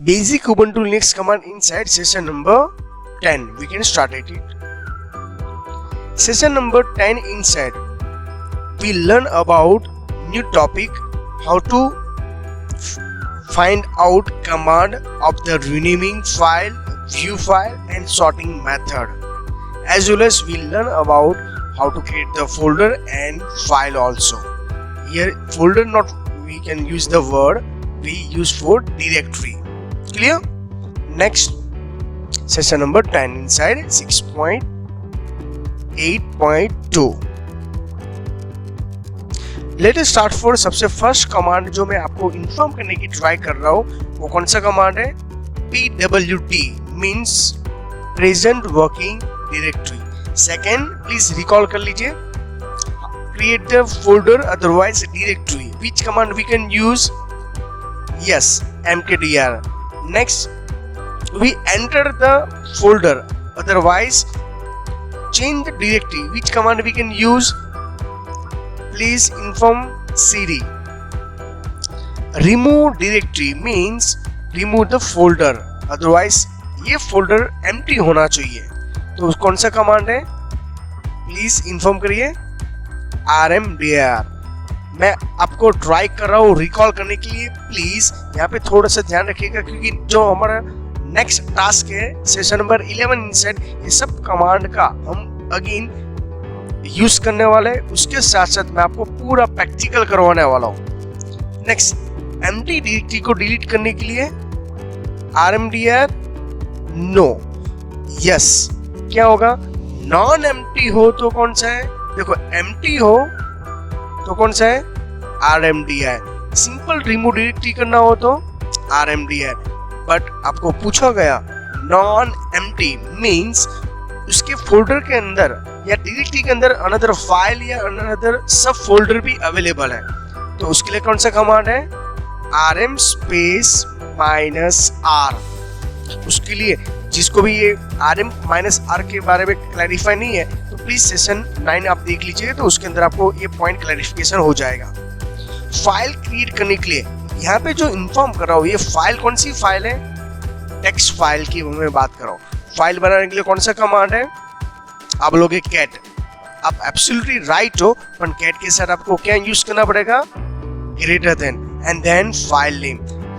basic Ubuntu Linux command inside session number 10. We can start it. Session number 10 inside, we learn about new topic, how to find out command of the renaming file, view file and sorting method. As well as we learn about how to create the folder and file also. Here folder not we can use the word, we use for directory. Clear? Next, session number 10 inside 6.8.2. Let us start for सबसे first command जो मैं आपको inform करने की try कर रहा हूँ वो कौन सा कमांड है? PWD means present working directory. Second, please recall कर लीजिए, create the folder otherwise directory. Which command we can use? Yes, mkdir. Next, we enter the folder otherwise change the directory. Which command we can use? Please inform cd. Remove directory means remove the folder, otherwise ये folder empty होना चाहिए. तो कौन सा command है? Please inform करिए. rmdir. मैं आपको ट्राई कर रहा हूँ रिकॉल करने के लिए. प्लीज यहाँ पे थोड़ा सा ध्यान रखिएगा क्योंकि जो हमारा नेक्स्ट टास्क है सेशन नंबर 11 इनसेट, ये सब कमांड का हम अगेन यूज करने वाले हैं. उसके साथ साथ मैं आपको पूरा प्रैक्टिकल करवाने वाला हूँ. नेक्स्ट, एम्प्टी डायरेक्टरी को डिलीट करने के लिए rmdir नो. यस, क्या होगा? नॉन एम्प्टी हो तो कौन सा है? देखो, एम्प्टी हो तो कौन सा है? rmdir. सिंपल रिमूव डायरेक्टरी करना हो तो rmdir. बट आपको पूछा गया नॉन एम्प्टी मींस उसके फोल्डर के अंदर या डायरेक्टरी के अंदर अनदर फाइल या अनदर सब फोल्डर भी अवेलेबल है. तो उसके लिए कौन सा कमांड है? rm space -r. उसके लिए जिसको भी ये rm-r के बारे में क्लैरिफाई नहीं है तो प्लीज सेशन 9 आप देख लीजिए, तो उसके अंदर आपको ये पॉइंट क्लैरिफिकेशन हो जाएगा. फाइल क्रिएट करने के लिए यहाँ पे जो इन्फॉर्म कर रहा हूँ, ये फाइल कौन सी फाइल है? टेक्स्ट फाइल की मैं बात कर रहा हूँ. फाइल बनाने के लिए कौन सा कमांड है? आप लोग कैट. आप एब्सोल्युटली राइट हो, पर कैट के साथ आपको क्या यूज करना पड़ेगा? Greater than and then file name.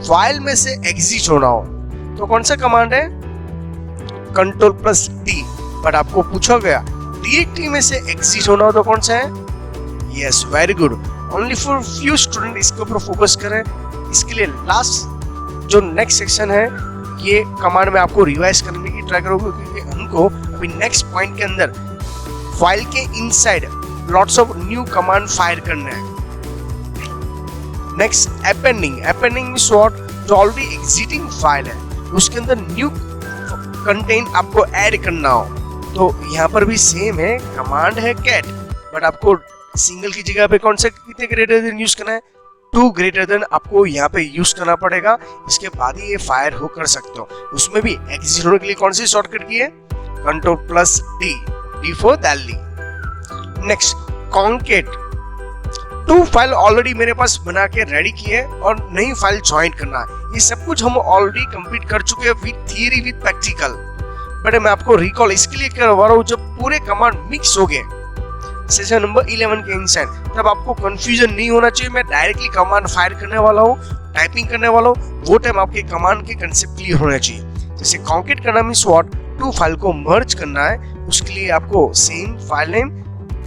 File में से एग्जिट होना हो तो कौन सा कमांड है? Ctrl+D. बट आपको पूछा गया डायरेक्टरी में से एग्जिट होना हो तो कौन सा है? Yes, very good. Only for few student इसके ऊपर फोकस करें. इसके लिए लास्ट जो नेक्स्ट सेक्शन है ये कमांड में आपको रिवाइज करने की ट्राई करूंगा क्योंकि हमको अभी नेक्स्ट पॉइंट के अंदर फाइल के inside lots of new command fire करना है. Next, appending. Appending means what? जो ऑलरेडी एग्जिटिंग फाइल है उसके अंदर न्यू कंटेंट आपको ऐड करना हो तो यहाँ पर भी सेम है, कमांड है कैट. बट आपको सिंगल की जगह पे कौन सा कितने ग्रेटर देन यूज करना है? 2 ग्रेटर देन आपको यहाँ पे यूज करना पड़ेगा. इसके बाद ही ये फायर हो कर सकते हो. उसमें भी एग्जिट होने के लिए कौन सी शॉर्टकट की है? Ctrl+D. D for Delhi. Next, concat. 2 file already मेरे पास बना के रेडी की है और नई फाइल ज्वाइन करना है. ये सब कुछ हम ऑलरेडी कंप्लीट कर चुके हैं with theory with practical. But मैं आपको रिकॉल इसके लिए करवा रहा हूँ जब पूरे कमांड मिक्स हो गए सेशन नंबर 11 के इनसाइड, तब आपको कंफ्यूजन नहीं होना चाहिए. मैं डायरेक्टली कमांड फायर करने वाला हूँ, टाइपिंग करने वाला हूँ, वो टाइम आपके कमांड के कंसेप्ट क्लियर होना चाहिए. जैसे कॉन्केट करना मींस व्हाट? 2 फाइल को मर्ज करना है. उसके लिए आपको सेम फाइल नेम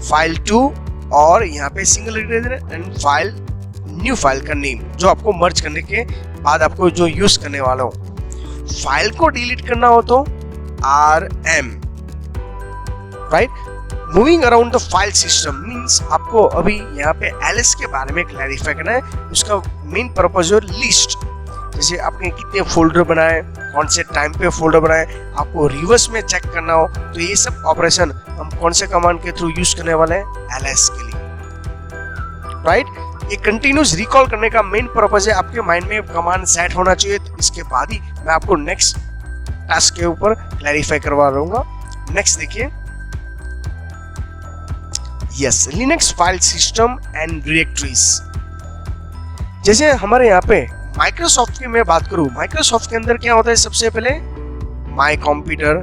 file2 और यहाँ पे single and file new file का नेम जो आपको मर्ज करने के बाद आपको जो यूज करने वाला हूँ. फाइल को डिलीट करना हो तो rm. Right. Moving around the file system means आपको अभी यहाँ पे ls के बारे में क्लैरिफाई करना है. उसका मेन पर्पस है लिस्ट. जैसे आपने कितने फोल्डर बनाए, कौन से टाइम पे फोल्डर बनाए, आपको रिवर्स में चेक करना हो तो ये सब ऑपरेशन हम कौन से कमांड के थ्रू यूज करने वाले हैं? ls के लिए. राइट. ये कंटिन्यूस रिकॉल करने का मेन पर्पस है. आपके माइंड में कमांड सेट होना चाहिए. तो इसके बाद ही मैं आपको नेक्स्ट टास्क के ऊपर क्लैरिफाई करवा रहूंगा. नेक्स्ट देखिए, yes, Linux file system and directories. जैसे हमारे यहाँ पे माइक्रोसॉफ्ट की मैं बात करूं, माइक्रोसॉफ्ट के अंदर क्या होता है, सबसे पहले माई कंप्यूटर,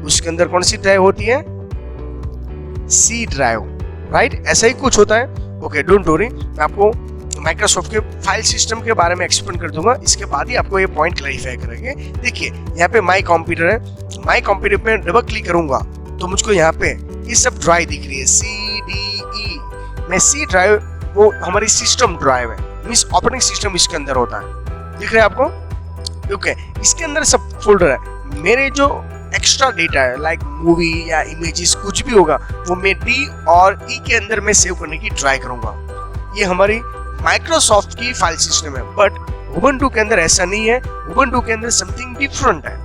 उसके अंदर कौन सी ड्राइव होती है, सी ड्राइव, राइट, ऐसा ही कुछ होता है। ओके, डोंट वरी, मैं आपको माइक्रोसॉफ्ट के फाइल सिस्टम के बारे में एक्सप्लेन कर दूंगा, इसके बाद ही आपको ये पॉइंट क्लैरिफाई करेंगे। देखिए यहाँ पे माई कंप्यूटर है, माई कंप्यूटर पे डबल क्लिक करूंगा तो मुझको यहाँ पे ये सब ड्राइव दिख रही है, सी डी ई में सी ड्राइव वो हमारी सिस्टम ड्राइव है, मींस ऑपरेटिंग सिस्टम इसके अंदर होता है, दिख रहा है आपको। ओके, इसके अंदर सब फोल्डर है, मेरे जो एक्स्ट्रा डेटा है लाइक मूवी या इमेजेस कुछ भी होगा वो मैं डी और ई के अंदर मैं सेव करने की ट्राई करूंगा। ये हमारी माइक्रोसॉफ्ट की फाइल सिस्टम है, बट उबुंटू के अंदर ऐसा नहीं है, उबुंटू के अंदर समथिंग डिफरेंट है,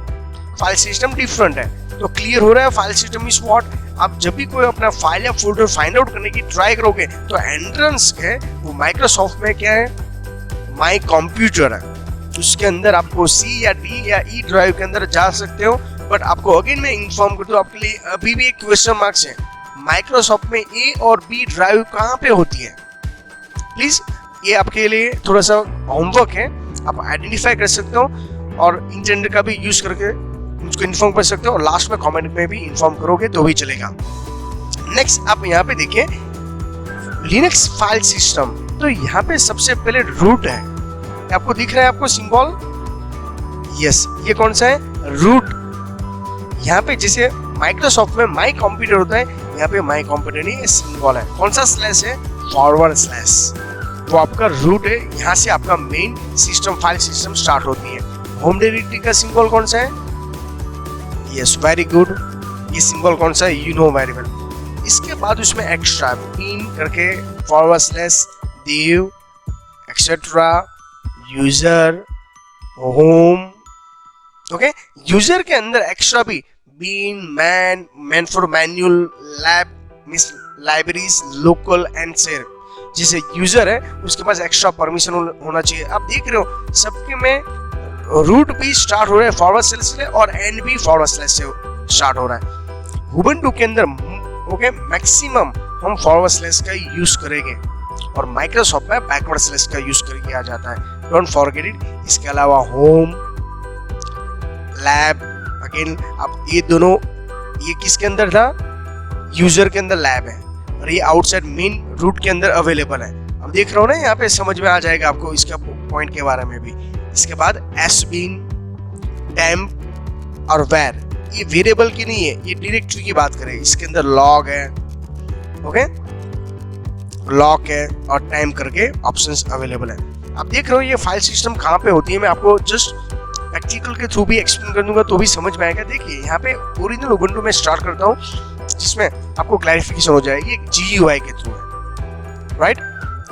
फाइल सिस्टम डिफरेंट है। तो क्लियर हो रहा है, फाइल सिस्टम इज व्हाट, आप जब भी कोई अपना फाइल या फोल्डर फाइंड आउट करने की ट्राई करोगे तो एंट्रेंस है वो माइक्रोसॉफ्ट में क्या है, माई कंप्यूटर है, उसके अंदर आपको सी या डी या ई ड्राइव के अंदर जा सकते हो। बट आपको अगेन मैं इन्फॉर्म कर दूं, आपके लिए अभी भी एक क्वेश्चन मार्क्स है, माइक्रोसॉफ्ट में ए और बी ड्राइव कहाँ पे होती है, प्लीज ये आपके लिए थोड़ा सा होमवर्क है, आप आइडेंटिफाई कर सकते हो और इंटरनेट का भी यूज करके मुझको इन्फॉर्म कर सकते हो, और लास्ट में कमेंट में भी इन्फॉर्म करोगे तो भी चलेगा। नेक्स्ट आप यहाँ पे देखिए लिनक्स फाइल सिस्टम, तो यहाँ पे सबसे पहले रूट है, आपको दिख रहा है आपको सिंबल, यस, ये कौन सा है, रूट। यहाँ पे जैसे माइक्रोसॉफ्ट में माई कंप्यूटर होता है, यहाँ पे माई कंप्यूटर नहीं, सिंबल है, कौन सा स्लैश है, फॉरवर्ड स्लैश, वो आपका रूट है, यहाँ से आपका main system file system start होती है। होम डायरेक्टरी का सिंबल कौन सा है, यस, वेरी गुड, ये सिंबल कौन सा है, यू नो वेरी वेल। इसके बाद उसमें एक्स्ट्रा पिन करके forward slash dev etcetera user home, okay, user के अंदर एक्स्ट्रा भी bin man, man for manual, lab miss libraries, local and share, जैसे यूजर है उसके पास एक्स्ट्रा परमिशन होना चाहिए। आप देख रहे हो सबके में रूट भी स्टार्ट हो रहा है फॉरवर्ड स्लैश से और एंड भी फॉरवर्ड स्लैश से स्टार्ट हो रहा है। उबुंटू के अंदर ओके मैक्सिमम हम फॉरवर्ड स्लैश का यूज करेंगे और माइक्रोसॉफ्ट में बैकवर्ड स्लैश का यूज करके आ जाता है, डोंट फॉरगेट इट। इसके अलावा होम, लैब, अगेन आप ये दोनों, ये किसके अंदर था, यूजर के अंदर लैब है और ये आउटसाइड मेन रूट के अंदर अवेलेबल है। अब देख रहे हो ना, यहाँ पे समझ में आ जाएगा आपको इसका पॉइंट के बारे में भी। इसके बाद एसबीन, टेम्प और वेर, ये वेरिएबल की नहीं है, ये डायरेक्टरी की बात करें। इसके अंदर लॉग है, ओके, लॉक है और टाइम करके ऑप्शंस अवेलेबल है। आप देख रहे हो ये फाइल सिस्टम कहाँ पे होती है, मैं आपको जस्ट प्रैक्टिकल के थ्रू भी एक्सप्लेन कर दूंगा तो भी समझ में आएगा। देखिए यहाँ पे ओरिजिनल उबुंटू में स्टार्ट करता हूँ जिसमें आपको क्लैरिफिकेशन हो जाएगी, GUI के थ्रू है, राइट।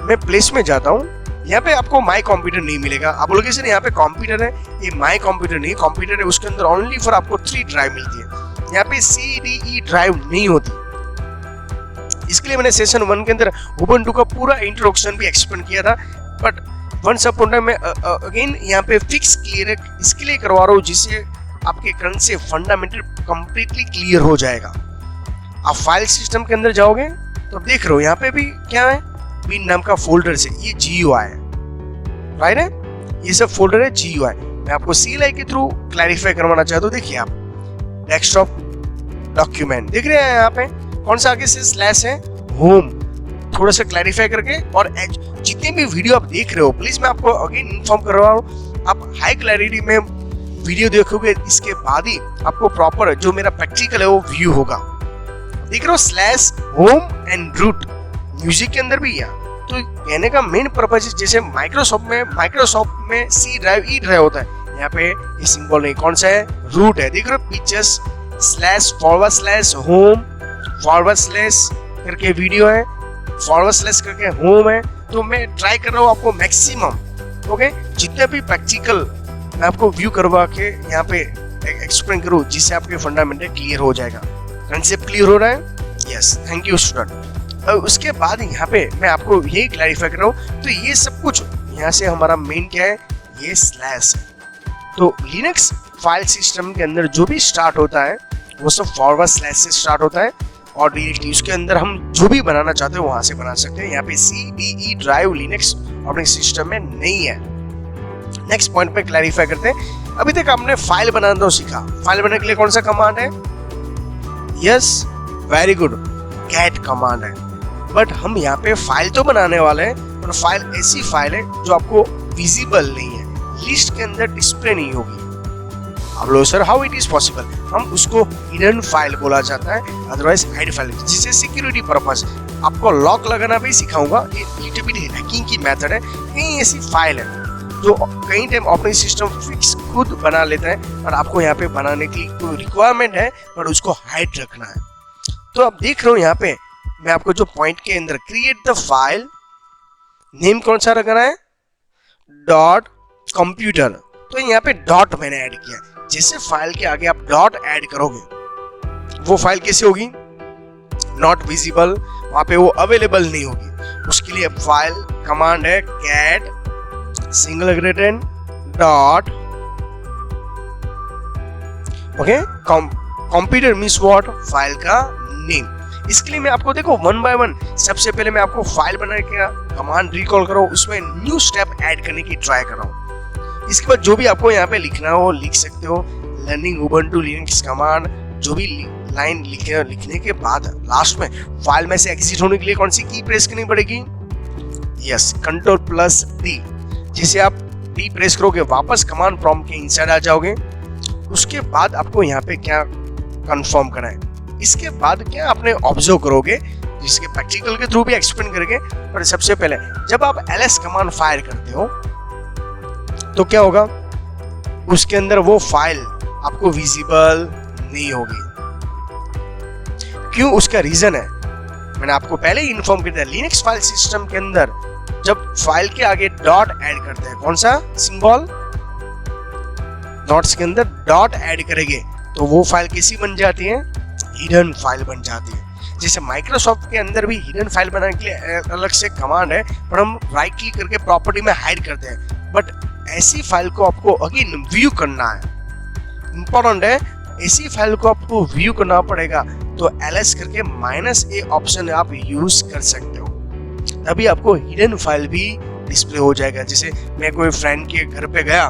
मैं प्लेस में जाता हूँ, यहाँ पे आपको माई कंप्यूटर नहीं मिलेगा। आप बोलोगे सर यहाँ पे कंप्यूटर है, ये माई कंप्यूटर नहीं, कंप्यूटर है उसके अंदर ओनली फॉर आपको 3 ड्राइव मिलती है, यहाँ पे CDE ड्राइव नहीं होती। इसके लिए मैंने सेशन 1 के अंदर उबुंटू का पूरा इंट्रोडक्शन भी एक्सप्लेन किया था, बट वंस अपॉन टाइम मैं अगेन यहाँ पे फिक्स क्लियर है इसके लिए करवा रहा हूँ जिससे आपके करंट से फंडामेंटल कंप्लीटली क्लियर हो जाएगा। आप फाइल सिस्टम के अंदर जाओगे तो आप देख रहे हो यहाँ पे भी क्या है, बिन नाम का फोल्डर से ये GUI है, राइट है, ये सब फोल्डर है GUI। मैं आपको CLI के थ्रू क्लैरिफाई करवाना चाहता हूँ। देखिए आप डेस्कटॉप डॉक्यूमेंट देख रहे हैं, यहाँ पे कौन सा आगे से स्लैश है, होम, थोड़ा सा क्लैरिफाई करके। और जितने भी वीडियो आप देख रहे हो प्लीज मैं आपको अगेन इन्फॉर्म कर रहा हूँ, आप हाई क्लैरिटी में वीडियो देखोगे, इसके बाद ही आपको प्रॉपर जो मेरा प्रैक्टिकल है वो व्यू होगा। देख रहे हो slash home and root, music के अंदर भी यहाँ। तो कहने का मेन पर्पज जैसे माइक्रोसॉफ्ट में C ड्राइव E ड्राइव होता है, यहाँ पे ये सिंबल नहीं, कौन सा है, रूट है। देख रहे हो pictures slash forward slash home forward slash करके वीडियो है, फॉरवर्ड स्लैश करके होम है। तो मैं ट्राई कर रहा हूँ आपको मैक्सिमम ओके जितने भी प्रैक्टिकल मैं आपको व्यू करवा के यहाँ पे एक्सप्लेन करूँ जिससे आपके फंडामेंटल क्लियर हो जाएगा। कंसेप्ट क्लियर हो रहा है? Yes, thank you student. और उसके बाद यहाँ पे मैं आपको यही क्लैरिफाई कर रहा हूँ, तो ये सब कुछ यहाँ से हमारा मेन क्या है, ये स्लैश है। तो लिनक्स फाइल सिस्टम के अंदर जो भी स्टार्ट होता है वो सब फॉरवर्ड स्लैश से स्टार्ट होता है और डायरेक्टली उसके अंदर हम जो भी बनाना चाहते हैं वहां से बना सकते हैं। यहाँ पे CDE drive Linux operating system में नहीं है, नेक्स्ट पॉइंट पे क्लैरिफाई करते हैं। अभी तक आपने फाइल बनाना तो सीखा, फाइल बनाने के लिए कौन सा कमांड है? Yes, very good, cat command है। बट हम यहाँ पे फाइल तो बनाने वाले हैं, और फाइल ऐसी फाइल है जो आपको विजिबल नहीं है, लिस्ट के अंदर डिस्प्ले नहीं होगी। आप लोग sir how it is possible? हम उसको हिडन फाइल बोला जाता है, अदरवाइज हाइड फाइल, जिसे सिक्योरिटी पर्पस आपको लॉक लगाना भी सिखाऊंगा। ये लिटिल बिट हैकिंग की मेथड है। कहीं ऐसी फाइल है जो कई टाइम ऑपरेटिंग सिस्टम फिक्स खुद बना लेता है, और आपको यहाँ पे बनाने की कोई रिक्वायरमेंट है, पर उसको हाइड रखना है। तो आप देख रहे हो यहाँ पे मैं आपको जो पॉइंट के अंदर क्रिएट द फाइल, नेम कौन सा रखना है? Dot computer. तो यहाँ पे डॉट मैंने ऐड किया। जैसे फाइल के आगे आप डॉट ऐड करोगे, वो फाइल कैसे होगी? नॉट विजिबल, वहां पे वो अवेलेबल नहीं होगी। उसके लिए फाइल कमांड है cat single greater dot, okay, computer means what? File का नेम। इसके लिए मैं आपको देखो वन बाय वन, सबसे पहले मैं आपको फाइल बनाने का कमांड रिकॉल करो, उसमें न्यू स्टेप ऐड करने की ट्राई कर रहा हूँ। इसके बाद जो भी आपको यहाँ पे लिखना हो लिख सकते हो। लर्निंग उबुंटू लिनक्स कमांड, जो भी लाइन लिखने के बाद लास्ट में फाइल में से एग्जिट होने के लिए कौन सी की प्रेस करनी पड़ेगी? Yes, Ctrl+D। जैसे आप D प्रेस करोगे वापस कमांड प्रॉम्प्ट के इनसाइड आ जाओगे। उसके बाद आपको यहाँ पे क्या कंफर्म करना है, इसके बाद क्या आपने ऑब्जर्व करोगे, जिसके प्रैक्टिकल के थ्रू भी एक्सप्लेन करेंगे। पर सबसे पहले जब आप ls कमांड फायर करते हो तो क्या होगा? उसके अंदर वो फाइल आपको विजिबल नहीं होगी। क्यों? उसका रीजन है, मैंने आपको पहले ही इन्फॉर्म कर दिया। लिनक्स फाइल सिस्टम के अंदर जब फाइल के आगे डॉट ऐड करते हैं, कौन सा सिंबल? नोट्स के अंदर डॉट ऐड करेंगे तो वो फाइल कैसी बन जाती है? हिडन फाइल बन जाती है। जैसे माइक्रोसॉफ्ट के अंदर भी हिडन फाइल बनाने के लिए अलग से कमांड है, पर हम राइट क्लिक करके प्रॉपर्टी में हाइड करते हैं। बट ऐसी फाइल को आपको अगेन व्यू करना है, इंपॉर्टेंट है। ऐसी फाइल को आपको व्यू करना पड़ेगा, तो ls करके -a ऑप्शन आप यूज कर सकते हो, तभी आपको हिडन फाइल भी डिस्प्ले हो जाएगा। जैसे मैं कोई फ्रेंड के घर पे गया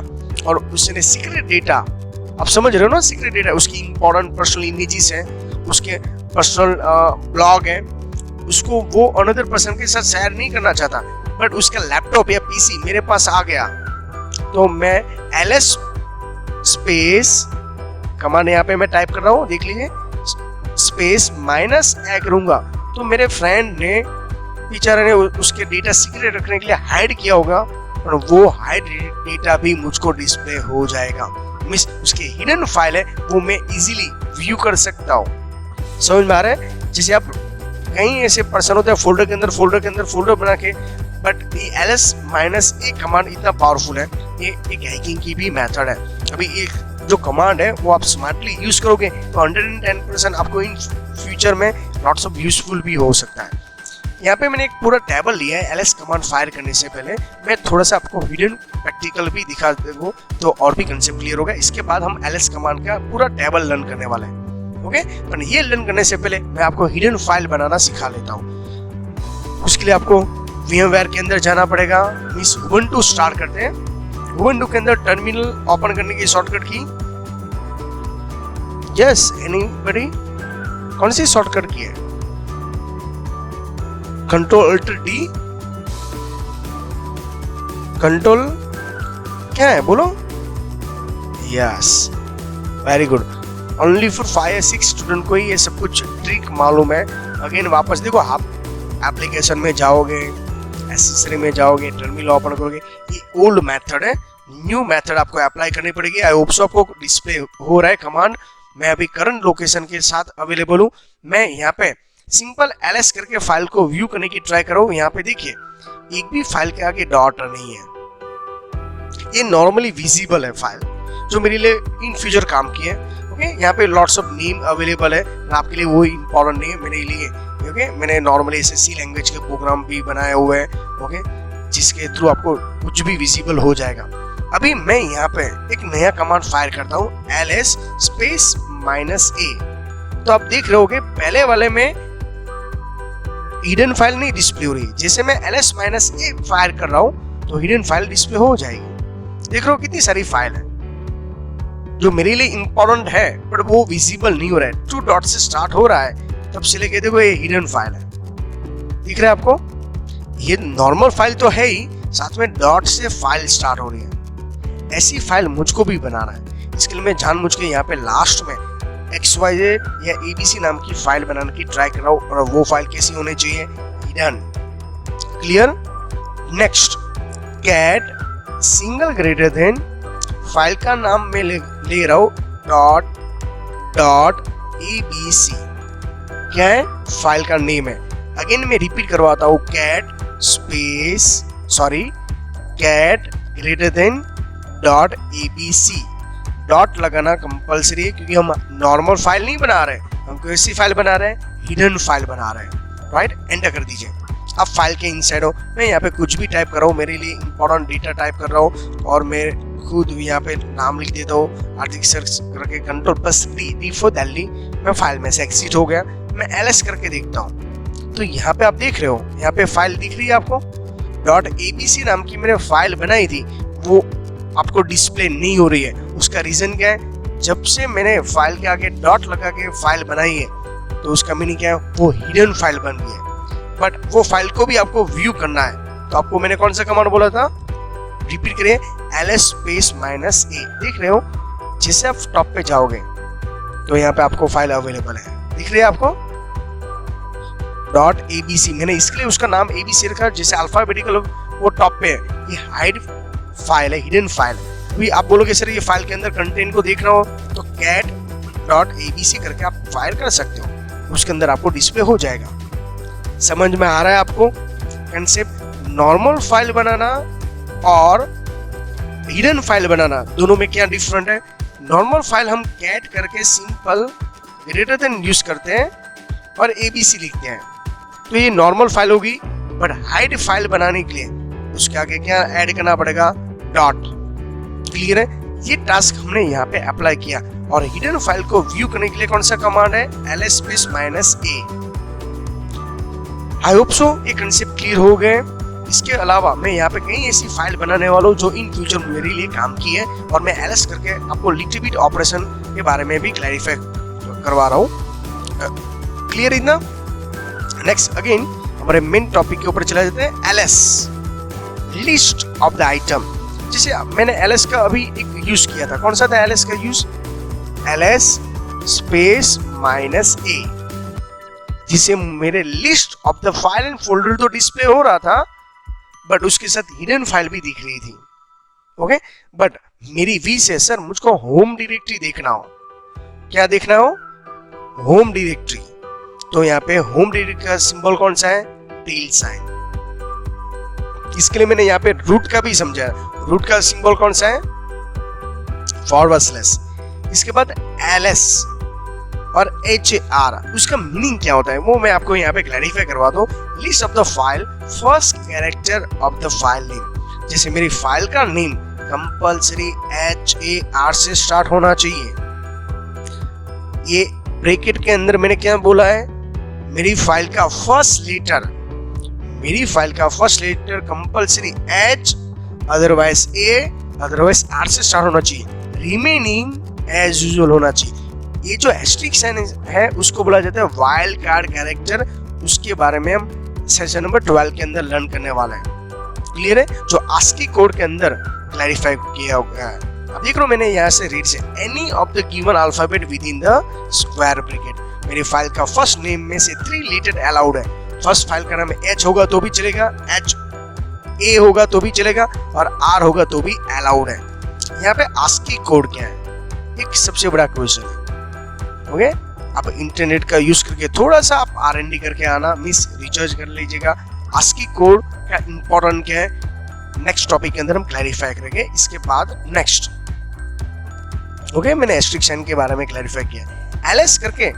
और उसने सीक्रेट डेटा, आप समझ रहे हो ना, सीक्रेट डेटा, उसकी इंपॉर्टेंट पर्सनल इमेजेस है, उसके पर्सनल ब्लॉग है, उसको वो अनदर पर्सन के साथ शेयर नहीं करना चाहता, बट उसका लैपटॉप या पीसी मेरे पास आ गया, तो मैं ls स्पेस कमांड यहाँ पे मैं टाइप कर रहा हूँ, देख लीजिए, स्पेस -a करूंगा, तो मेरे फ्रेंड ने बेचारे ने उसके डेटा सीक्रेट रखने के लिए हाइड किया होगा, और वो हाइड डेटा भी मुझको डिस्प्ले हो जाएगा। मिस उसके हिडन फाइल है, वो मैं इजीली व्यू कर सकता हूँ। समझ में आ रहा है? जैसे आप कहीं ऐसे पर्सन होते हैं फोल्डर के अंदर फोल्डर बना के, बट ये ls-a कमांड इतना पावरफुल है, ये एक हैकिंग की भी मेथड है। अभी एक जो कमांड है वो आप स्मार्टली यूज करोगे तो 110% आपको इन फ्यूचर में लॉट्स ऑफ यूजफुल भी हो सकता है। यहाँ पे मैंने एक पूरा टेबल लिया है। ls कमांड फायर करने से पहले मैं थोड़ा सा आपको हिडन प्रैक्टिकल भी दिखा दूँ तो और भी कंसेप्ट क्लियर होगा। इसके बाद हम ls कमांड का पूरा टेबल लर्न करने वाले हैं, ओके। पर ये लर्न करने से पहले मैं आपको हिडन फाइल बनाना सिखा लेता हूँ। उसके लिए आपको VMware के अंदर जाना पड़ेगा, मींस उबुंटू स्टार्ट करते हैं। उबुंटू के अंदर टर्मिनल ओपन करने की शॉर्टकट की, यस एनीबॉडी, कौन सी शॉर्टकट की है? Ctrl+Alt+D, कंट्रोल क्या है बोलो? Yes, very good. Only for 5 या 6 स्टूडेंट को ही ये सब कुछ ट्रिक मालूम है। अगेन वापस देखो, आप एप्लीकेशन में जाओगे, एसेसरी में जाओगे, टर्मिनल ओपन करोगे, ये ओल्ड मेथड है, न्यू मेथड आपको अप्लाई करनी पड़ेगी। आई होप सो आपको डिस्प्ले हो रहा है कमांड। मैं अभी करंट लोकेशन के साथ अवेलेबल हूँ। मैं यहाँ पे सिंपल ls करके फाइल को व्यू करने की ट्राई करो। यहाँ पे देखिए एक भी फाइल के आगे डॉट नहीं है, ये नॉर्मली विजिबल है फाइल जो मेरे लिए इन फ्यूचर काम की है, ओके। यहाँ पे लॉट्स ऑफ नेम अवेलेबल है, आपके लिए वो इंपॉर्टेंट नहीं है मेरे लिए, ओके। मैंने नॉर्मली SSC लैंग्वेज के प्रोग्राम भी बनाए हुए हैं, ओके, जिसके थ्रू आपको कुछ भी विजिबल हो जाएगा। अभी मैं यहाँ पे एक नया कमांड फायर करता हूँ, ls स्पेस -a। तो आप देख रहे होगे पहले वाले में हिडन फाइल नहीं डिस्प्ले हो रही है, जैसे मैं ls -a फायर कर रहा हूँ तो हिडन फाइल डिस्प्ले हो जाएगी। देख रहे हो कितनी सारी फाइल है जो मेरे लिए इंपॉर्टेंट है बट वो विजिबल नहीं हो रहा है। 2 डॉट से स्टार्ट हो रहा है तब से लेके देखो ये हिडन फाइल है, दिख रहा है आपको? ये नॉर्मल फाइल तो है ही, साथ में डॉट से फाइल स्टार्ट हो रही है। ऐसी फाइल मुझको भी बनाना है, इसके लिए मैं जानबूझ के यहाँ पे लास्ट में XYZ या ABC नाम की फाइल बनाने की ट्राई कर रहा हूँ। और वो फाइल कैसी होनी चाहिए? Hidden. Clear? Next, cat single greater than, file का नाम मैं ले रहा हूँ डॉट ABC। क्या है? फाइल का नेम है। अगेन मैं रिपीट करवाता हूँ, cat greater than dot ABC। Dot लगाना कंपलसरी है क्योंकि हम नॉर्मल फाइल नहीं बना रहे, हम कैसी फाइल बना रहे हैं? हिडन फाइल बना रहे हैं। राइट, एंटर कर दीजिए। अब फाइल के इनसाइड हो, मैं यहाँ पे कुछ भी टाइप कर रहा हूँ, मेरे लिए इंपॉर्टेंट डेटा टाइप कर रहा हूँ और मैं खुद यहाँ पे नाम लिख देता हूँ, आर्टिक सर्च करके Ctrl+D4 दिल्ली। मैं फाइल में से एग्जिट हो गया, मैं LS करके देखता हूँ तो यहाँ पे आप देख रहे हो, यहाँ पे फाइल दिख रही है आपको? डॉट ABC नाम की मैंने फाइल बनाई थी, वो आपको डिस्प्ले नहीं हो रही है। उसका रीजन क्या है? जब से मैंने फाइल के आगे डॉट लगा के फाइल बनाई है तो उसका मीनिंग क्या है? वो हिडन फाइल बन गई है। बट वो फाइल को भी आपको व्यू करना है तो आपको मैंने कौन सा कमांड बोला था? रिपीट करिए, -a। देख रहे हो? जैसे आप टॉप पे जाओगे तो यहाँ पे आपको फाइल अवेलेबल है, दिख रही है आपको? Dot ABC। मैंने इसके लिए उसका नाम ABC रखा, जैसे अल्फाबेटिकल वो टॉप पे है। ये हाइड फाइल है, हिडन फाइल है। अभी आप बोलोगे सर ये फाइल के अंदर कंटेंट को देख रहा हो तो कैट डॉट ABC करके आप फायर कर सकते हो, उसके अंदर आपको डिस्प्ले हो जाएगा। समझ में आ रहा है आपको कंसेप्ट? नॉर्मल फाइल बनाना और हिडन फाइल बनाना दोनों में क्या डिफरेंट है? नॉर्मल फाइल हम कैट करके सिंपल ग्रेटर देन यूज करते हैं और ABC लिखते हैं, तो ये नॉर्मल फाइल होगी। बट हाइड फाइल बनाने के लिए उसके आगे क्या ऐड करना पड़ेगा? डॉट। क्लियर है? ये टास्क हमने यहाँ पे अप्लाई किया। और हिडन फाइल को व्यू करने के लिए कौन सा कमांड है? -a। आई होप सो ये कंसेप्ट क्लियर हो गए। इसके अलावा मैं यहाँ पे कई ऐसी फाइल बनाने वाला हूँ जो इन फ्यूचर मेरे लिए काम की है और मैं LS करके आपको लिटिल बिट ऑपरेशन के बारे में भी क्लैरिफाई करवा रहा हूँ। क्लियर इतना? नेक्स्ट अगेन हमारे मेन टॉपिक के ऊपर चला जाते हैं, LS, list of the item. जैसे मैंने LS का अभी एक यूज किया था, कौन सा था LS का यूज? LS -a, जिसे मेरे list of the file and folder तो डिस्प्ले हो रहा था बट उसके साथ हिडन फाइल भी दिख रही थी। ओके, बट मेरी विश है सर मुझको होम डायरेक्टरी देखना हो। क्या देखना हो? Home directory. तो यहाँ पे होम डायरेक्टरी का सिंबल कौन सा है? Tilde sign. इसके लिए मैंने यहाँ पे रूट का भी समझा। रूट का सिंबल कौन सा है? फॉरवर्ड /। इसके बाद LS और HR, उसका मीनिंग क्या होता है वो मैं आपको यहाँ पे क्लैरिफाई करवा दूं। List of the file, first character of the file name. जैसे मेरी फाइल का नेम कंपलसरी HAR से स्टार्ट होना चाहिए। ये ब्रैकेट के अंदर मैंने क्या बोला है? मेरी फाइल का first letter compulsory H, otherwise A, otherwise R से स्टार्ट होना चाहिए। रिमेनिंग एज यूजुअल होना चाहिए। ये जो एस्ट्रिक साइन है उसको बोला जाता है वाइल्ड कार्ड कैरेक्टर। उसके बारे में हम सेशन नंबर 12 के अंदर लर्न करने वाले हैं। क्लियर है? जो ASCII कोड के अंदर क्लैरिफाई किया गया है। अब देख रहे हो मैंने यहाँ से रीड से any of the given alphabet with in the square bracket. मेरी फाइल का फर्स्ट नेम में से 3 लेटर अलाउड है। फर्स्ट फाइल का नाम H होगा तो भी चलेगा, A होगा तो भी चलेगा और R होगा तो भी अलाउड है। यहाँ पे ASCII कोड क्या है? एक सबसे बड़ा क्वेश्चन है। ओके, आप इंटरनेट का यूज करके थोड़ा सा आप R&D करके आना, मिस रिसर्च कर लीजिएगा। ASCII कोड का इंपॉर्टेंट क्या है नेक्स्ट टॉपिक के अंदर हम क्लैरिफाई करेंगे। इसके बाद नेक्स्ट ओके, मैंने एस्ट्रिक साइन के बारे में क्लैरिफाई किया। LS करके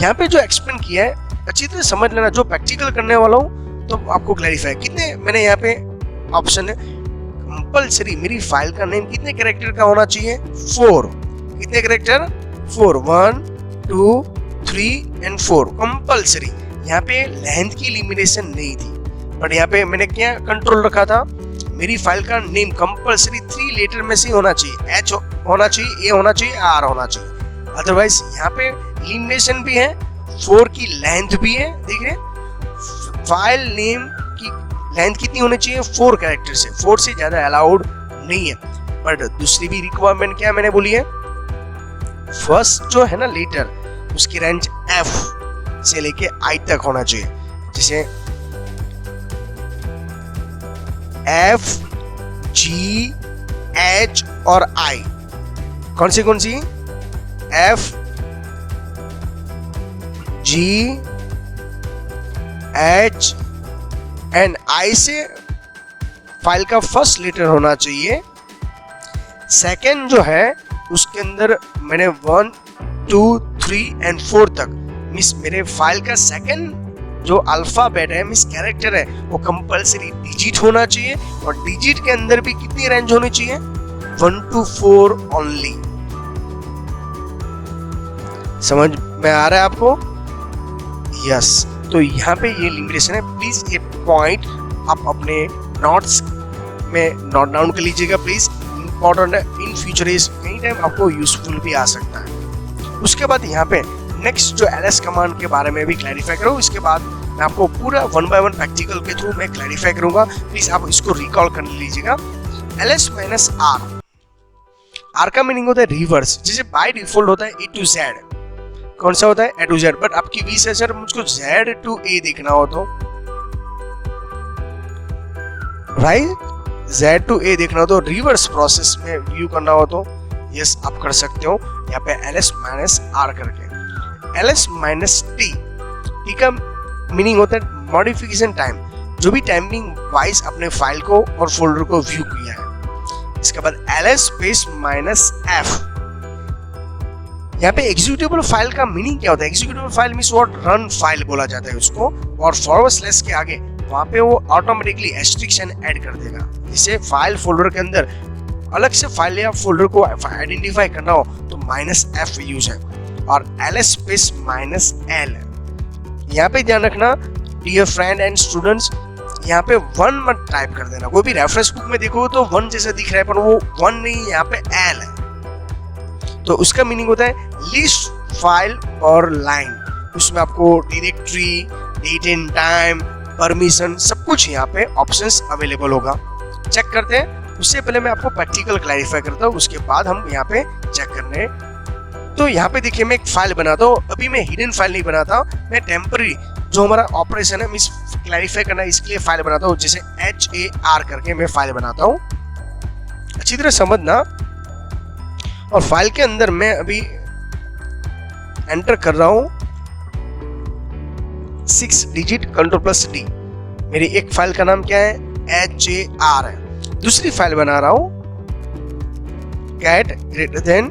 यहाँ पे जो एक्सप्लेन किया है अच्छी तरह समझ लेना। जो प्रैक्टिकल करने वाला हूँ तो आपको क्लैरिफाई कितने मैंने यहाँ पे ऑप्शन है। कंपलसरी मेरी फाइल का नेम कितने कैरेक्टर का होना चाहिए? 4। कितने कैरेक्टर? 4, 1, 2, 3 and 4 compulsory. यहाँ पे लेंथ की लिमिटेशन नहीं थी बट यहाँ पे मैंने क्या कंट्रोल रखा था? मेरी फाइल का नेम कंपलसरी 3 लेटर में से होना चाहिए, एच होना चाहिए, ए होना चाहिए, आर होना चाहिए। अदरवाइज यहाँ पे लिमिटेशन भी है, 4 की लेंथ भी है। देख रहे हैं फाइल नेम की लेंथ कितनी होनी चाहिए, 4 कैरेक्टर से, 4 से ज्यादा अलाउड नहीं है। बट दूसरी भी रिक्वायरमेंट क्या मैंने बोली है, फर्स्ट जो है ना लेटर उसकी रेंज एफ से लेके आई तक होना चाहिए। जैसे एफ, जी, एच और आई, कौन सी F, G, H and I से फाइल का फर्स्ट लेटर होना चाहिए। सेकंड जो है उसके अंदर मैंने 1, 2, 3 एंड 4 तक, मीन्स मेरे फाइल का सेकंड जो अल्फाबेट है, मीन्स कैरेक्टर है, वो कंपलसरी डिजिट होना चाहिए। और डिजिट के अंदर भी कितनी रेंज होनी चाहिए, 1 to 4 ओनली। समझ में आ रहा है आपको? यस। तो यहाँ पे ये लिमिटेशन है। प्लीज ये पॉइंट आप अपने नोट्स में नोट डाउन कर लीजिएगा प्लीज, इंपॉर्टेंट है, इन फ्यूचर एनी टाइम आपको यूजफुल भी आ सकता है। उसके बाद यहाँ पे नेक्स्ट जो ls कमांड के बारे में भी क्लैरिफाई करूँ, इसके बाद मैं आपको पूरा 1 by 1 प्रैक्टिकल के थ्रू मैं क्लैरिफाई करूंगा। प्लीज आप इसको रिकॉल कर लीजिएगा। ls माइनस आर का मीनिंग होता है रिवर्स, जैसे बाय डिफॉल्ट होता है ए टू जेड। कौन सा होता है, ए टू जेड। बट आपकी वी से सर मुझको जेड टू ए देखना हो तो, राइट, जेड टू ए देखना हो तो, रिवर्स प्रोसेस में व्यू करना हो तो यस आप कर सकते हो यहाँ पे ls माइनस आर करके। ls माइनस टी का मीनिंग होता है मॉडिफिकेशन टाइम, जो भी टाइमिंग वाइज अपने फाइल को और फोल्डर को व्यू किया है। इसके बाद ls स्पेस माइनस एफ, यहाँ पे एग्जीक्यूटेबल फाइल का मीनिंग क्या होता है, executable file means what, run file बोला जाता है उसको। और फॉरवर्ड स्लैश के आगे वहां पे वो ऑटोमेटिकली एस्ट्रिक्शन ऐड कर देगा, जिससे फाइल फोल्डर के अंदर अलग से फाइल या फोल्डर को आइडेंटिफाई करना हो तो माइनस एफ यूज है। और ls स्पेस माइनस एल, यहाँ पे ध्यान रखना डियर फ्रेंड एंड स्टूडेंट्स, यहाँ पे 1 मत टाइप कर देना। कोई भी रेफरेंस बुक में देखो तो 1 जैसा दिख रहा है, पर वो 1 नहीं, यहाँ पे एल है। तो उसका मीनिंग होता है लिस्ट फाइल और लाइन। उसमें आपको directory, date and time, permission, सब कुछ यहाँ पे ऑप्शंस अवेलेबल होगा। चेक करते हैं। उससे पहले मैं आपको प्रैक्टिकल क्लैरिफाई करता हूँ, उसके बाद हम यहाँ पे चेक करने। तो यहाँ पे देखिए मैं एक फाइल बनाता हूँ। अभी मैं हिडन फाइल नहीं बनाता, मैं टेम्पररी जो हमारा ऑपरेशन है मिस क्लैरिफाई करना है इसके लिए फाइल बनाता हूँ। जैसे HAR करके मैं फाइल बनाता हूँ, अच्छी तरह समझना। और फाइल के अंदर मैं अभी एंटर कर रहा हूँ 6 डिजिट Ctrl+D। मेरी एक फाइल का नाम क्या है, HAR है। दूसरी फाइल बना रहा हूँ cat ग्रेटर देन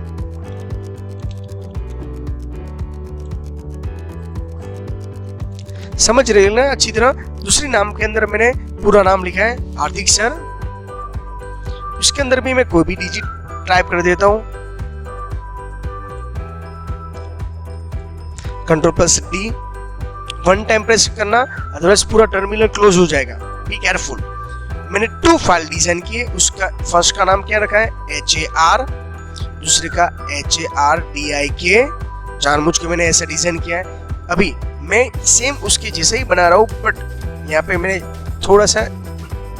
समझ रहे ना अच्छी तरह। दूसरी नाम के अंदर मैंने पूरा नाम लिखा है हार्दिक सर। उसके अंदर भी मैं कोई भी डिजिट टाइप कर देता हूं, Ctrl+D 1 टाइम प्रेस करना, अदरवाइज पूरा टर्मिनल क्लोज हो जाएगा, बी केयरफुल। मैंने 2 फाइल डिजाइन किए। उसका फर्स्ट का नाम क्या रखा है, HAR, दूसरे का HARDIK। जानबूझ के मैंने ऐसा डिजाइन किया है। अभी मैं सेम उसके जैसे ही बना रहा हूँ, बट यहाँ पे मैंने थोड़ा सा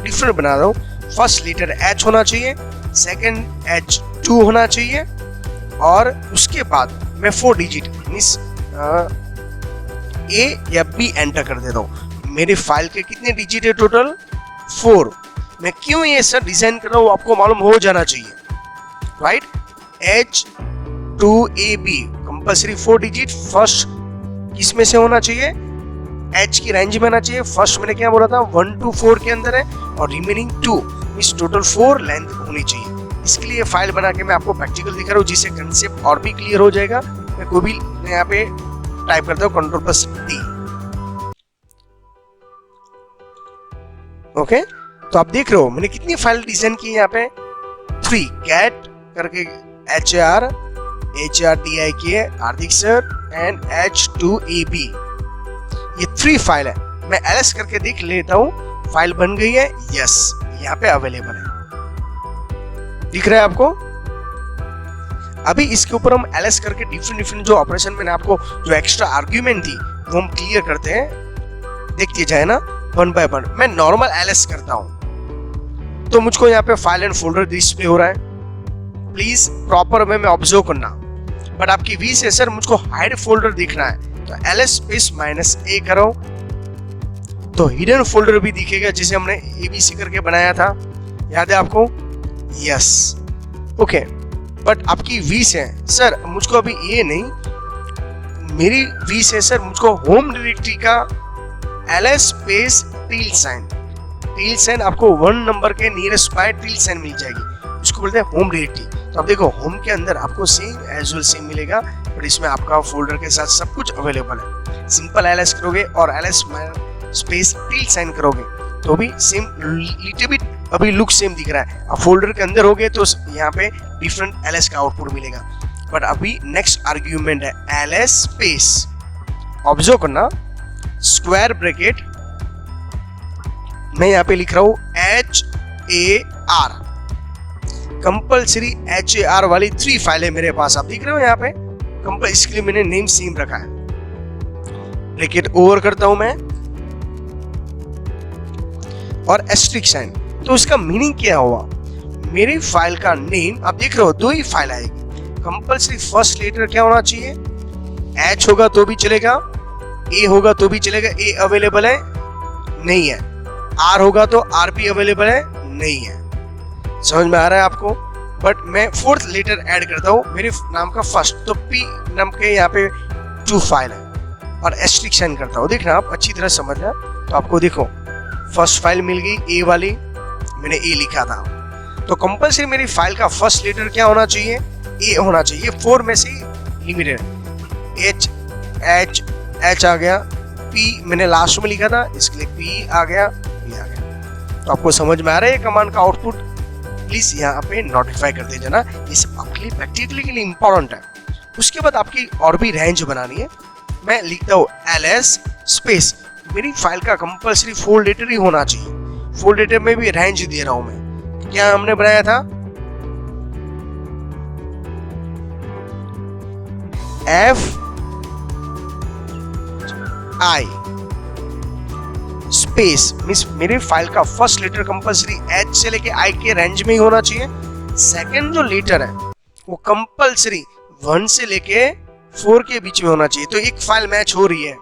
डिफरेंट बना रहा हूँ। फर्स्ट लेटर H होना चाहिए, सेकंड H2 होना चाहिए, और उसके बाद मैं 4 डिजिट मीन्स A या B एंटर कर देता हूँ। मेरे फाइल के कितने डिजिट है टोटल, 4। मैं क्यों ये सर डिजाइन कर रहा हूँ आपको मालूम हो जाना चाहिए, right. H2AB compulsory 4 digit first किसमें से होना चाहिए, H की रेंज में होना चाहिए। फर्स्ट मैंने क्या बोला था 1 to 4 के अंदर है, और रिमेनिंग 2 मींस टोटल 4 लेंथ होनी चाहिए। इसके लिए फाइल बना के मैं आपको प्रैक्टिकल दिखा रहा हूँ, जिससे कंसेप्ट और भी क्लियर हो जाएगा। मैं कोई भी यहाँ पे टाइप करता हूँ Ctrl+D। ओके, तो आप देख रहे हो मैंने कितनी फाइल डिजाइन की यहाँ पे, 3 कैट करके HAR, HARDIK Hardik sir and H2AB, ये 3 फाइल है। मैं ls करके देख लेता हूँ, फाइल बन गई है, यस यहाँ पे अवेलेबल है। दिख रहा है आपको? अभी इसके ऊपर हम ls करके डिफरेंट जो ऑपरेशन मैंने आपको जो एक्स्ट्रा आर्ग्यूमेंट दी वो हम क्लियर करते हैं। देखते जाए ना वन बाय वन। मैं नॉर्मल ls करता हूं तो मुझको यहाँ पे फाइल एंड फोल्डर डिस्प्ले हो रहा है। प्लीज प्रॉपर वे में ऑब्जर्व करना। बट आपकी वी से सर मुझको हाइड फोल्डर दिखना है तो ls स्पेस -a करो तो हिडन फोल्डर भी दिखेगा जिसे हमने abc करके बनाया था। याद है आपको? Yes okay. बट आपकी वी से सर मुझको अभी ये नहीं, मेरी वी से सर मुझको होम डायरेक्टरी का ls स्पेस टिल साइन आपको 1 नंबर के नियरेस्ट बाय टिल साइन मिल जाएगी, उसको बोलते हैं होम डायरेक्टरी। तो आप देखो होम के अंदर आपको सेम एज वेल सेम मिलेगा बट इसमें आपका फोल्डर के साथ सब कुछ अवेलेबल है। सिंपल ls करोगे और ls स्पेस टिल साइन करोगे तो भी सेम लिटिल बिट अभी लुक सेम दिख रहा है। अब फोल्डर के अंदर हो गए तो यहाँ पे डिफरेंट ls का आउटपुट मिलेगा। बट अभी नेक्स्ट आर्ग्यूमेंट है ls स्पेस, ऑब्जर्व करना, स्क्वायर ब्रैकेट मैं यहाँ पे लिख रहा हूँ HAR, कंपल्सरी HAR वाली 3 फाइलें मेरे पास आप दिख रहे हो यहाँ पे। कंपल इसके लिए मैंने नेम सेम रखा है। ब्रैकेट ओवर करता हूं मैं और एस्ट्रिक्स साइन। तो इसका मीनिंग क्या हुआ? मेरी फाइल का नेम आप देख रहे हो 2 ही फाइल आएगी। कंपल्सरी फर्स्ट लेटर क्या होना चाहिए? H होगा तो भी चलेगा, A होगा तो भी चलेगा, A अवेलेबल है नहीं है, R होगा तो R भी अवेलेबल है नहीं है। समझ में आ रहा है आपको? बट मैं 4th लेटर ऐड करता हूँ मेरे नाम का फर्स्ट, तो P नाम के यहाँ पे 2 फाइल है और एस्ट्रिक्स साइन करता हूँ। देखना आप अच्छी तरह समझना। तो आपको देखो फर्स्ट फाइल मिल गई A वाली, मैंने A लिखा था। तो कंपल्सरी मेरी फाइल का फर्स्ट लेटर क्या होना चाहिए? A होना चाहिए। 4 में से लिमिटेड H आ गया, P मैंने लास्ट में लिखा था इसके लिए P आ गया, P आ गया। तो आपको समझ में आ रहा है कमांड का आउटपुट? प्लीज यहाँ पे नोटिफाई कर दीजिए ना, ये सब आपके लिए प्रैक्टिकली के लिए इंपॉर्टेंट है। उसके बाद आपकी और भी रेंज बनानी है। मैं लिखता हूँ ls स्पेस, मेरी फाइल का कंपल्सरी 4 लेटर ही होना चाहिए। 4 लेटर में भी रेंज दे रहा हूं मैं। क्या हमने बनाया था? FI स्पेस मींस मेरी फाइल का फर्स्ट लेटर कंपल्सरी H से लेके I के रेंज में ही होना चाहिए। सेकंड जो लेटर है वो कंपल्सरी 1 से लेके 4 के बीच में होना चाहिए। तो एक फाइल मैच हो रही है,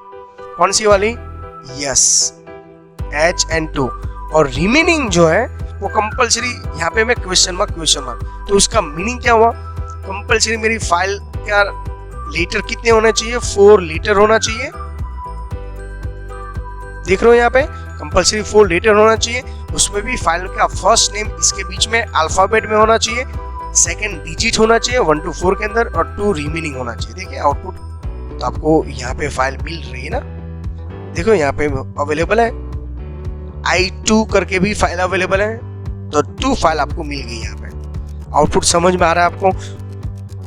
कौन सी वाली? Yes, H and 2। और रिमेनिंग जो है वो कंपल्सरी, यहाँ पे मैं क्वेश्चन मार्क। तो उसका मीनिंग क्या हुआ? कंपल्सरी मेरी फाइल का लेटर कितने होने चाहिए? 4 लेटर होना चाहिए। देख रहे हो यहाँ पे कंपल्सरी 4 लेटर होना चाहिए। उसमें भी फाइल का फर्स्ट नेम इसके बीच में अल्फाबेट में होना चाहिए, सेकंड डिजिट होना चाहिए 1 to 4 के अंदर और 2 रिमेनिंग होना चाहिए। देखिए आउटपुट तो आपको यहाँ पे फाइल मिल रही है ना। देखो यहाँ पे अवेलेबल है, I2 करके भी फाइल अवेलेबल है, तो 2 फाइल आपको मिल गई यहाँ पे। आउटपुट समझ में आ रहा है आपको?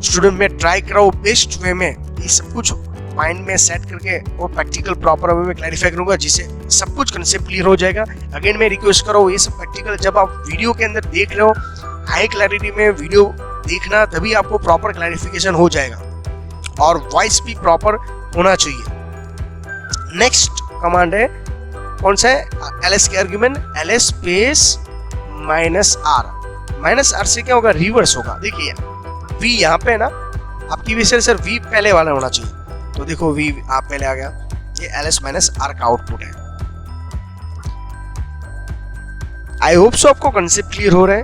स्टूडेंट में ट्राई कराओ बेस्ट वे में, ये सब कुछ माइंड में सेट करके और प्रैक्टिकल प्रॉपर वे में क्लैरिफाई करूंगा जिससे सब कुछ कंसेप्ट क्लियर हो जाएगा। अगेन मैं रिक्वेस्ट करो ये सब प्रैक्टिकल जब आप वीडियो के अंदर देख रहे हो हाई क्लैरिटी में वीडियो देखना, तभी आपको प्रॉपर क्लैरिफिकेशन हो जाएगा और वॉइस भी प्रॉपर होना चाहिए। नेक्स्ट कमांड है कौन सा है? ls के आर्गुमेंट ls स्पेस -r से क्या होगा? रिवर्स होगा। देखिए v यहाँ पे ना आपकी वजह से v पहले वाला होना चाहिए, तो देखो v आप पहले आ गया। ये ls -r का आउटपुट है। आई होप सो आपको कंसेप्ट क्लियर हो रहा है।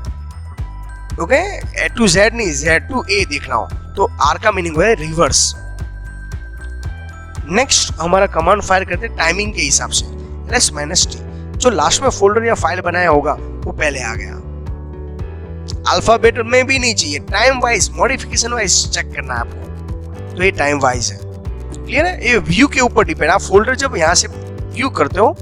ओके, A to Z नहीं Z to A देखना हो तो R का मीनिंग है रिवर्स। नेक्स्ट हमारा कमांड फायर करते हैं टाइमिंग के हिसाब से। ls -t जो लास्ट में फोल्डर या फाइल बनाया होगा वो पहले आ गया। अल्फाबेट में भी नहीं चाहिए, time wise modification wise check करना है आपको। तो ये टाइम वाइज है, क्लियर है? ये व्यू के ऊपर डिपेंड। आप फोल्डर जब यहाँ से व्यू करते हो,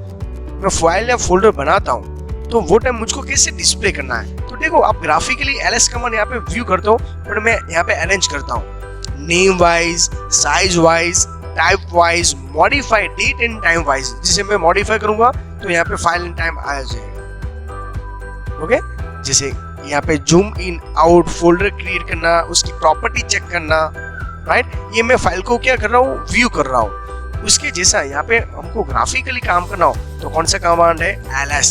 मैं फाइल या फोल्डर बनाता हूँ तो वो टाइम मुझको कैसे डिस्प्ले करना है। तो देखो आप ग्राफिकली ls कमांड यहाँ पे व्यू करते हो, पर मैं यहाँ पे अरेंज करता हूँ name wise, size wise, type wise, modify date and time wise. जिसे मैं मॉडिफाई करूंगा तो यहाँ पे फाइल एंड टाइम आ जाएगा। ओके, जैसे यहाँ पे zoom in out, folder create करना, उसकी प्रॉपर्टी चेक करना, राइट। ये मैं फाइल को क्या कर रहा हूँ, व्यू कर रहा हूँ। उसके जैसा यहाँ पे हमको ग्राफिकली काम करना हो तो कौन सा कमांड है, ls।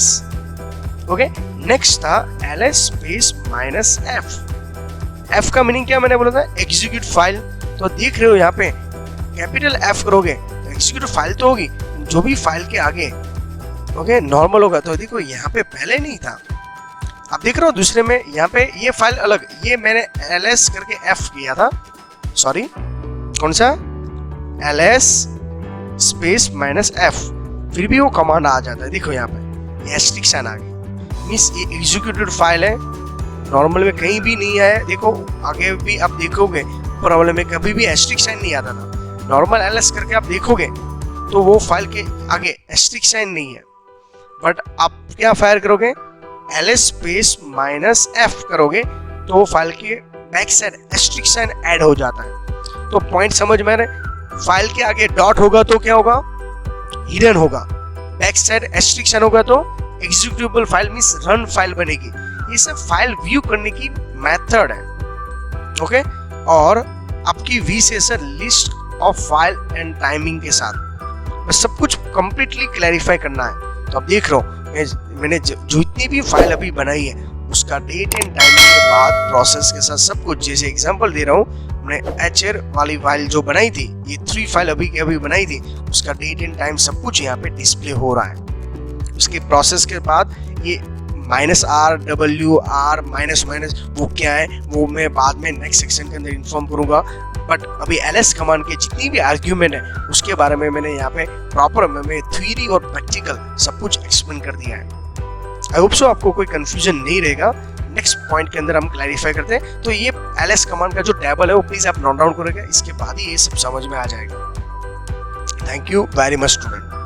ओके, नेक्स्ट था ls space minus f। f का मीनिंग क्या मैंने बोला था, एग्जीक्यूट फाइल। तो देख रहे हो यहाँ पे कैपिटल F करोगे तो एग्जीक्यूट फाइल तो होगी, जो भी फाइल के आगे ओके नॉर्मल होगा। तो देखो यहाँ पे पहले नहीं था, आप देख रहे हो दूसरे में यहाँ पे ये फाइल अलग, ये मैंने ls करके f किया था, सॉरी कौन सा, ls स्पेस माइनस f, फिर भी वो कमांड आ जाता है। देखो यहाँ पे ये एस्ट्रिक साइन आ गई, मींस ये एग्जीक्यूटेड फाइल है, नॉर्मल में कहीं भी नहीं आया। देखो आगे भी आप देखोगे प्रॉब्लम में कभी भी एस्ट्रिक साइन नहीं आता था, नॉर्मल ls करके आप देखोगे तो वो फाइल के आगे एस्ट्रिक साइन नहीं है। बट आप क्या फायर करोगे, ls स्पेस माइनस f करोगे तो वो फाइल के back side asterisk sign add हो जाता है। तो पॉइंट समझ में आ रहा है, फाइल के आगे डॉट होगा तो क्या होगा, हिडन होगा, बैक साइड एस्ट्रिक साइन होगा तो executable file means run file बनेगी। ये सब फाइल व्यू करने की मेथड है, ओके। और आपकी VCSR list of file and timing के साथ बस सब कुछ कंप्लीटली क्लैरिफाई करना है। तो आप देख रहे हो मैंने जो इतनी भी फाइल अभी बनाई है उसका डेट एंड टाइमिंग के बाद प्रोसेस के साथ सब कुछ, जैसे एग्जांपल दे रहा हूँ, मैंने HR वाली फाइल जो बनाई थी, ये 3 फाइल अभी बनाई थी, उसका डेट एंड टाइम सब कुछ यहाँ पे डिस्प्ले हो रहा है। उसके प्रोसेस के बाद ये -R माइनस वो क्या है वो मैं बाद में नेक्स्ट सेक्शन के अंदर इन्फॉर्म करूंगा। बट अभी ls कमांड के जितनी भी आर्ग्यूमेंट है उसके बारे में मैंने यहाँ पे प्रॉपर में थ्योरी और प्रैक्टिकल सब कुछ एक्सप्लेन कर दिया है। आई होप सो आपको कोई कंफ्यूजन नहीं रहेगा। नेक्स्ट पॉइंट के अंदर हम क्लैरिफाई करते हैं। तो ये ls कमांड का जो टेबल है वो प्लीज आप नोट डाउन करेंगे, इसके बाद ही ये सब समझ में आ जाएगा। Thank you very much student.